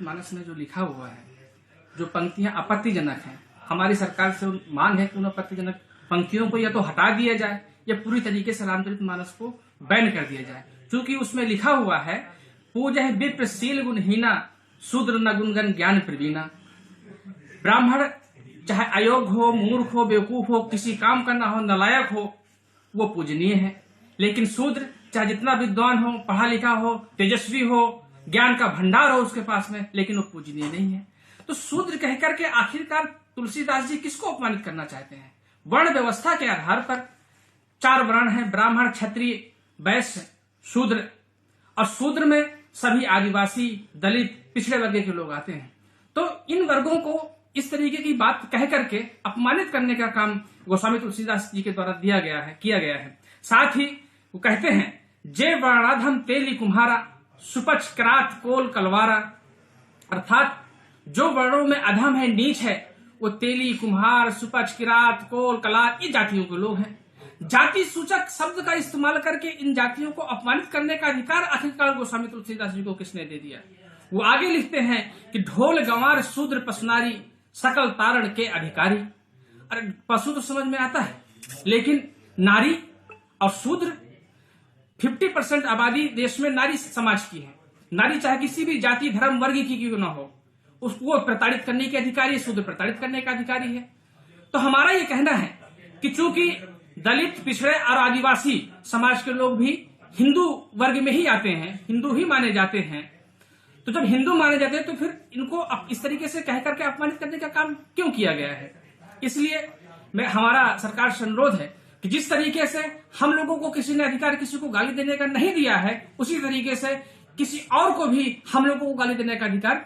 मानस में जो लिखा हुआ है, जो पंक्तियां आपत्तिजनक हैं, हमारी सरकार से मांग है कि उन आपत्तिजनक पंक्तियों को या तो हटा दिया जाए या पूरी तरीके से रामचरित मानस को बैन कर दिया जाए। क्योंकि उसमें लिखा हुआ है, पूजहि विप्रशील गुणहीना शूद्र न गुणगन ज्ञान प्रवीणा। ब्राह्मण चाहे अयोग्य हो, मूर्ख हो, बेवकूफ हो, किसी काम का ना हो, नालायक हो, वो पूजनीय है। लेकिन शूद्र चाहे जितना विद्वान हो, पढ़ा लिखा हो, तेजस्वी हो, ज्ञान का भंडार हो उसके पास में, लेकिन वो पूजनीय नहीं है। तो शूद्र कहकर के आखिरकार तुलसीदास जी किसको अपमानित करना चाहते हैं? वर्ण व्यवस्था के आधार पर 4 वर्ण हैं, ब्राह्मण, क्षत्रिय, वैश्य, शूद्र। और शूद्र में सभी आदिवासी, दलित, पिछड़े वर्ग के लोग आते हैं। तो इन वर्गों को इस तरीके की बात कह करके अपमानित करने का काम गोस्वामी तुलसीदास जी के द्वारा किया गया है। साथ ही वो कहते हैं, जे वर्णाधम तेली कुम्हारा सुपच करात कोल कलवारा। अर्थात जो वर्णों में अधम है, नीच है, वो तेली, कुम्हार, सुपच, किरात, कोल, कलार, ये जातियों के लोग हैं। जाति सूचक शब्द का इस्तेमाल करके इन जातियों को अपमानित करने का अधिकार आखिरकार गोस्वामी तुलसीदास जी को किसने दे दिया? वो आगे लिखते हैं कि ढोल गंवार शूद्र पसनारी सकल तारण के अधिकारी। अरे पशु तो समझ में आता है, लेकिन नारी और शूद्र 50% आबादी देश में नारी समाज की है। नारी चाहे किसी भी जाति, धर्म, वर्ग की क्यों ना हो, उसको प्रताड़ित करने के अधिकारी है, शूद्र प्रताड़ित करने का अधिकारी है। तो हमारा ये कहना है कि चूंकि दलित, पिछड़े और आदिवासी समाज के लोग भी हिंदू वर्ग में ही आते हैं, हिंदू ही माने जाते हैं, तो जब हिंदू माने जाते हैं तो फिर इनको इस तरीके से कह करके अपमानित करने का काम क्यों किया गया है? इसलिए हमारा सरकार से अनुरोध है कि जिस तरीके से हम लोगों को किसी ने अधिकार किसी को गाली देने का नहीं दिया है, उसी तरीके से किसी और को भी हम लोगों को गाली देने का अधिकार